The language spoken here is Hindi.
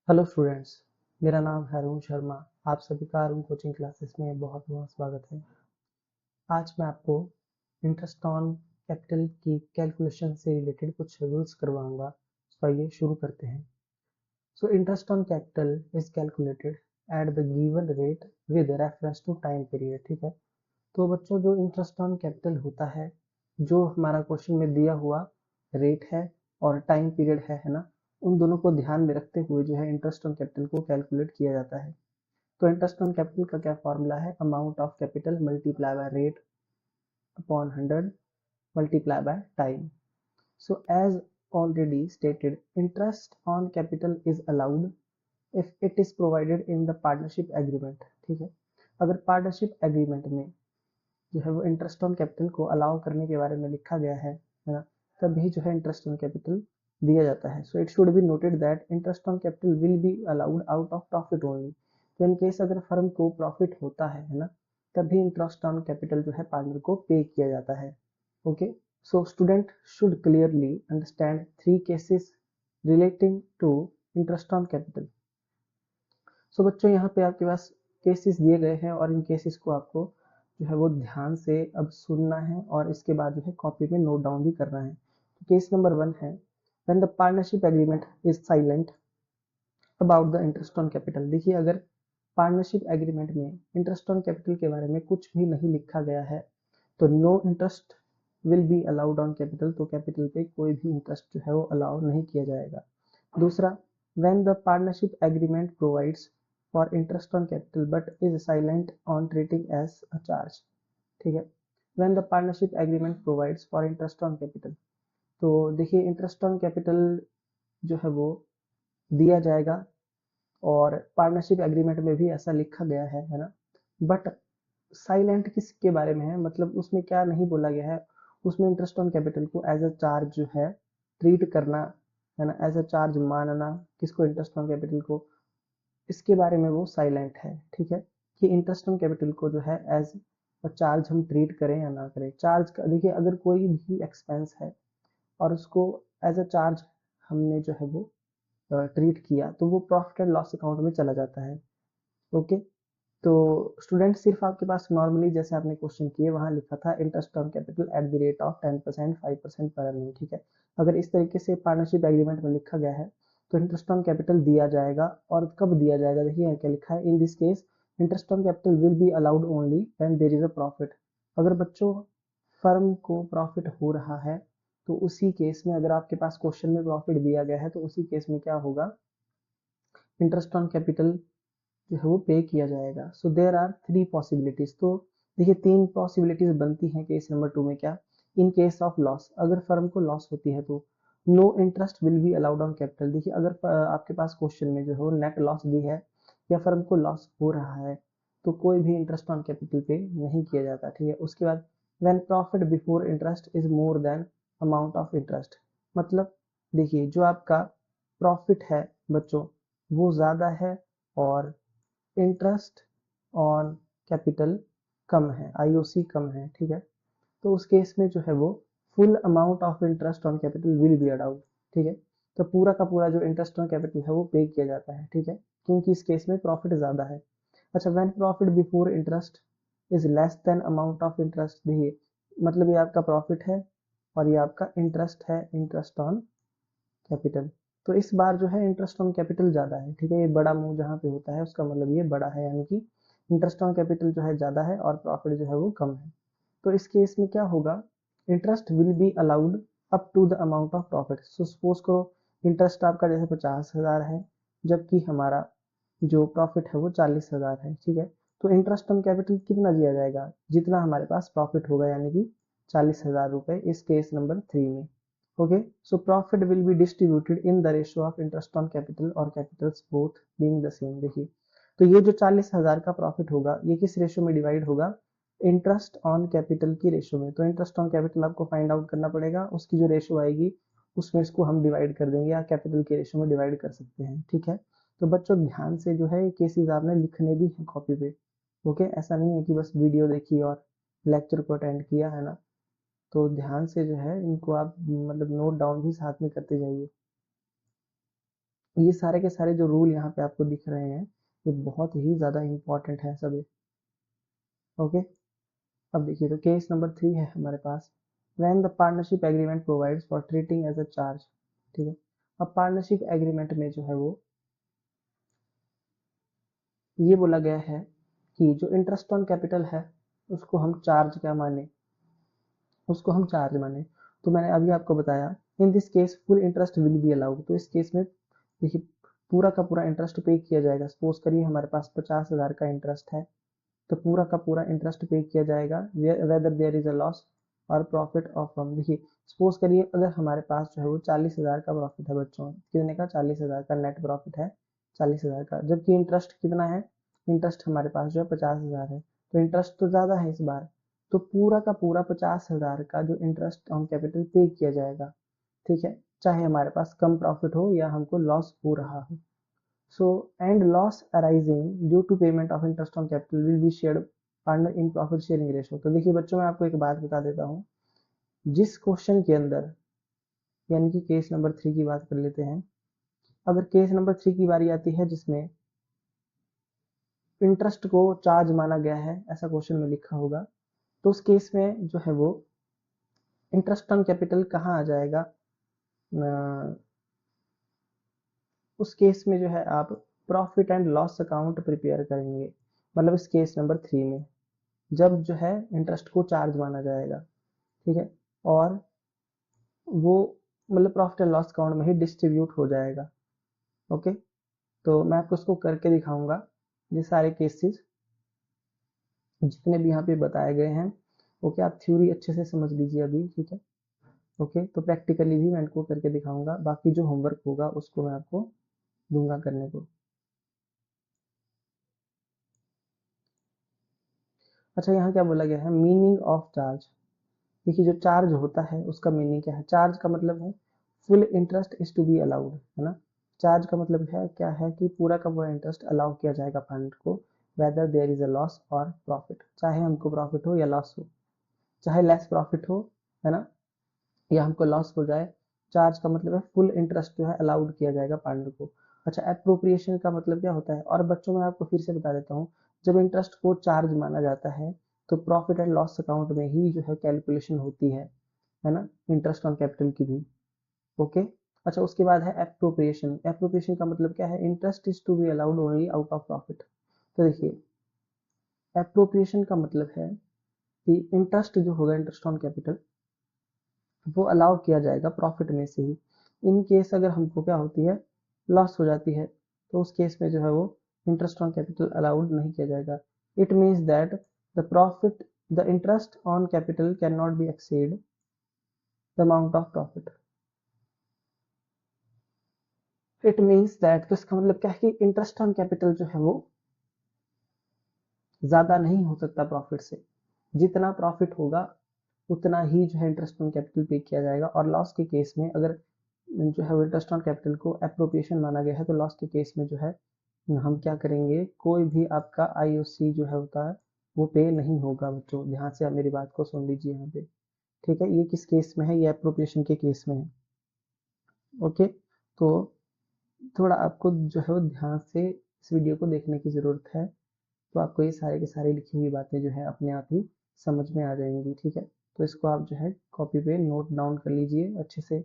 हेलो स्टूडेंट्स, मेरा नाम है अरुण शर्मा। आप सभी का अरुण कोचिंग क्लासेस में बहुत बहुत स्वागत है। आज मैं आपको इंटरेस्ट ऑन कैपिटल की कैलकुलेशन से रिलेटेड कुछ रूल्स करवाऊंगा। तो आइए शुरू करते हैं। So interest on capital is calculated at the given rate with reference to time period. ठीक है, तो बच्चों जो इंटरेस्ट ऑन कैपिटल होता है, जो हमारा क्वेश्चन में दिया हुआ रेट है और टाइम पीरियड है ना, उन दोनों को ध्यान में रखते हुए जो है इंटरेस्ट ऑन कैपिटल को कैलकुलेट किया जाता है। तो इंटरेस्ट ऑन कैपिटल का क्या फॉर्मूला है? Amount of capital multiply by rate upon 100 multiply by time. So as already stated, interest on capital is allowed if it is provided in the partnership agreement. ठीक है, अगर पार्टनरशिप एग्रीमेंट में जो है वो इंटरेस्ट ऑन कैपिटल को अलाउ करने के बारे में लिखा गया है ना, तभी जो है इंटरेस्ट ऑन कैपिटल दिया जाता है। So it should be noted that interest on capital will be allowed out of profit only. तो इन केस अगर फर्म को प्रॉफिट होता है ना, तभी इंटरेस्ट ऑन कैपिटल जो है पार्टनर को पे किया जाता है। Okay, so student should clearly understand three cases relating to interest on capital. So बच्चों, यहाँ पे आपके पास केसेस दिए गए हैं और इन केसेस को आपको जो है वो ध्यान से अब सुनना है और इसके बाद जो है कॉपी में नोट डाउन भी करना है। तो केस नंबर 1 है, when the partnership agreement is silent about the interest on capital. देखिए, अगर पार्टनरशिप एग्रीमेंट में इंटरेस्ट ऑन कैपिटल के बारे में कुछ भी नहीं लिखा गया है, तो no interest will be allowed on capital. तो कैपिटल पे कोई भी इंटरेस्ट जो है वो अलाउ नहीं किया जाएगा। दूसरा, when the partnership agreement provides for interest on capital but is silent on treating as a charge। ठीक है, when the partnership agreement provides for interest on capital, तो देखिए इंटरेस्ट ऑन कैपिटल जो है वो दिया जाएगा और पार्टनरशिप एग्रीमेंट में भी ऐसा लिखा गया है ना, बट साइलेंट किसके बारे में है? मतलब उसमें क्या नहीं बोला गया है, उसमें इंटरेस्ट ऑन कैपिटल को एज अ चार्ज जो है ट्रीट करना है ना, एज अ चार्ज मानना किसको, इंटरेस्ट ऑन कैपिटल को, इसके बारे में वो साइलेंट है। ठीक है, कि इंटरेस्ट ऑन कैपिटल को जो है एज अ चार्ज हम ट्रीट करें या ना करें। चार्ज का देखिए, अगर कोई भी एक्सपेंस है और उसको एज अ चार्ज हमने जो है वो ट्रीट किया, तो वो प्रॉफिट एंड लॉस अकाउंट में चला जाता है। ओके, तो स्टूडेंट सिर्फ आपके पास नॉर्मली जैसे आपने क्वेश्चन किए वहां लिखा था interest on capital at the rate of 10% 5% per annum. ठीक है, अगर इस तरीके से पार्टनरशिप एग्रीमेंट में लिखा गया है तो इंटरेस्ट ऑन कैपिटल दिया जाएगा। और कब दिया जाएगा? देखिए क्या लिखा है, in this case interest on capital will be allowed only when there is a profit. अगर बच्चों फर्म को प्रॉफिट हो रहा है तो उसी केस में, अगर आपके पास क्वेश्चन में प्रॉफिट दिया गया है तो उसी केस में क्या होगा, इंटरेस्ट ऑन कैपिटल जो है वो पे किया जाएगा। So there are three possibilities. तो देखिए तीन पॉसिबिलिटीज बनती हैं केस नंबर 2 में। क्या? इन केस ऑफ लॉस, अगर फर्म को लॉस होती है तो no interest will be allowed on capital. देखिए अगर आपके पास क्वेश्चन में जो है वो नेट लॉस दी है या फर्म को लॉस हो रहा है तो कोई भी इंटरेस्ट ऑन कैपिटल पे नहीं किया जाता। ठीक है, उसके बाद when profit before interest is more than amount of interest. मतलब देखिए जो आपका प्रॉफिट है बच्चों वो ज्यादा है और इंटरेस्ट ऑन कैपिटल कम है, आईओसी कम है। ठीक है, तो उस केस में जो है वो full amount of interest on capital will be allowed. ठीक है, तो पूरा का पूरा जो इंटरेस्ट ऑन कैपिटल है वो पे किया जाता है। ठीक है, क्योंकि इस केस में प्रॉफिट ज्यादा है। अच्छा, when profit before interest is less than amount of interest. देखिए मतलब ये आपका प्रॉफिट है और ये आपका इंटरेस्ट है, इंटरेस्ट ऑन कैपिटल। तो इस बार जो है इंटरेस्ट ऑन कैपिटल ज्यादा है। ठीक है, ये बड़ा मुंह जहाँ पे होता है उसका मतलब ये बड़ा है, यानी कि इंटरेस्ट ऑन कैपिटल जो है ज्यादा है और प्रॉफिट जो है वो कम है। तो इस केस में क्या होगा, interest will be allowed up to the amount of profit. So suppose करो इंटरेस्ट आपका जैसे 50,000 है जबकि हमारा जो प्रॉफिट है वो 40,000 है। ठीक है, तो इंटरेस्ट ऑन कैपिटल कितना दिया जाएगा, जितना हमारे पास प्रॉफिट होगा, यानी कि 40,000 रुपए इस केस नंबर 3 में। Okay, so profit will be distributed in the ratio of interest on capital और capitals both being the same. देखिए तो ये जो 40,000 का प्रॉफिट होगा ये किस रेशियो में डिवाइड होगा, इंटरेस्ट ऑन कैपिटल की रेशियो में। तो इंटरेस्ट ऑन कैपिटल आपको फाइंड आउट करना पड़ेगा, उसकी जो रेशियो आएगी उसमें इसको हम डिवाइड कर देंगे या कैपिटल के रेशियो में डिवाइड कर सकते हैं। ठीक है, तो बच्चों ध्यान से जो है केसेस आपने लिखने भी है कॉपी पे। ओके, ऐसा नहीं है कि बस वीडियो देखी और लेक्चर को अटेंड किया है ना, तो ध्यान से जो है इनको आप मतलब नोट डाउन भी साथ में करते जाइए। ये सारे के सारे जो रूल यहाँ पे आपको दिख रहे हैं ये बहुत ही ज़्यादा इंपॉर्टेंट है सभी। ओके, अब देखिए तो केस नंबर 3 है हमारे पास, when the partnership agreement provides for treating as a charge. ठीक है, अब पार्टनरशिप एग्रीमेंट में जो है वो ये बोला गया है कि जो इंटरेस्ट ऑन कैपिटल है उसको हम चार्ज क्या माने, उसको हम चार्ज माने। तो मैंने अभी आपको बताया इन this case full interest will be allowed. तो इस केस में देखिए पूरा का पूरा इंटरेस्ट पे किया जाएगा। सपोज करिए हमारे पास 50,000 का इंटरेस्ट है, तो पूरा का पूरा इंटरेस्ट पे किया जाएगा whether there is a loss और प्रॉफिट ऑफ फर्म। देखिए सपोज करिए अगर हमारे पास जो है वो 40,000 का प्रॉफिट है बच्चों, कितने का, 40,000 का नेट प्रॉफिट है, 40,000 का, जबकि इंटरेस्ट कितना है, इंटरेस्ट हमारे पास जो है 50,000 है, तो इंटरेस्ट तो ज़्यादा है इस बार। तो पूरा का पूरा 50,000 का जो इंटरेस्ट ऑन कैपिटल पे किया जाएगा। ठीक है, चाहे हमारे पास कम प्रॉफिट हो या हमको लॉस हो रहा हो। So, and loss arising due to payment of interest on capital will be shared partner in profit sharing ratio। तो देखिए बच्चों मैं आपको एक बात बता देता हूँ, जिस क्वेश्चन के अंदर यानी कि केस नंबर 3 की बात कर लेते हैं, अगर केस नंबर 3 की बारी आती है जिसमें इंटरेस्ट को चार्ज माना गया है, ऐसा क्वेश्चन में लिखा होगा, तो उस केस में जो है वो इंटरेस्ट ऑन कैपिटल कहाँ आ जाएगा, उस केस में जो है आप profit and loss account prepare करेंगे। मतलब इस केस नंबर 3 में जब जो है इंटरेस्ट को चार्ज माना जाएगा, ठीक है, और वो मतलब प्रॉफिट एंड लॉस अकाउंट में ही डिस्ट्रीब्यूट हो जाएगा। ओके, तो मैं आपको इसको करके दिखाऊंगा। ये सारे केसेस जितने भी यहाँ पे बताए गए हैं, ओके, आप थ्योरी अच्छे से समझ लीजिए अभी, ठीक है। ओके, तो प्रैक्टिकली भी मैं इनको करके दिखाऊंगा, बाकी जो होमवर्क होगा उसको मैं आपको दूंगा करने को। अच्छा, यहाँ क्या बोला गया है, मीनिंग ऑफ चार्ज। देखिए जो चार्ज होता है उसका मीनिंग क्या है। चार्ज का मतलब है full interest is to be allowed, है ना। चार्ज का मतलब है क्या है कि पूरा का पूरा इंटरेस्ट अलाउ किया जाएगा फंड को, whether there is a loss और प्रॉफिट, चाहे हमको प्रॉफिट हो या लॉस हो, चाहे लेस प्रॉफिट हो, है ना, या हमको लॉस हो जाए। चार्ज का मतलब है फुल इंटरेस्ट जो है अलाउड किया जाएगा फंड को। अच्छा, एप्रोप्रिएशन का मतलब क्या होता है, और बच्चों में आपको फिर से बता देता हूँ, जब इंटरेस्ट को चार्ज माना जाता है तो प्रॉफिट एंड लॉस अकाउंट में ही जो है कैलकुलेशन होती है ना, इंटरेस्ट ऑन कैपिटल की भी। ओके, अच्छा उसके बाद है एप्रोप्रिएशन। एप्रोप्रिएशन का मतलब क्या है, interest is to be allowed only out of profit. तो देखिए एप्रोप्रिएशन का मतलब है कि इंटरेस्ट जो होगा, इंटरेस्ट ऑन कैपिटल, वो अलाउ किया जाएगा प्रॉफिट में से ही। इन केस अगर हमको क्या होती है, लॉस हो जाती है, तो उस केस में जो है वो इंटरेस्ट ऑन कैपिटल अलाउड नहीं किया जाएगा। It means that the profit, the interest on capital can not be exceed the amount of profit. It means that, तो इसका मतलब क्या है कि इंटरेस्ट ऑन कैपिटल जो है वो ज्यादा नहीं हो सकता प्रॉफिट से। जितना प्रॉफिट होगा उतना ही जो है इंटरेस्ट ऑन कैपिटल पे किया जाएगा। और लॉस के केस में अगर जो है इंटरेस्ट ऑन कैपिटल को एप्रोप्रिएशन माना गया है, तो लॉस के केस में जो है हम क्या करेंगे, कोई भी आपका आईओसी जो है होता है वो पे नहीं होगा। बच्चों ध्यान से आप मेरी बात को सुन लीजिए यहाँ पे, ठीक है। ये किस केस में है, ये एप्रोप्रिएशन के केस में है। ओके, तो थोड़ा आपको जो है वो ध्यान से इस वीडियो को देखने की जरूरत है, तो आपको ये सारे के सारी लिखी हुई बातें जो है अपने आप ही समझ में आ जाएंगी, ठीक है। तो इसको आप जो है कॉपी पे नोट डाउन कर लीजिए अच्छे से।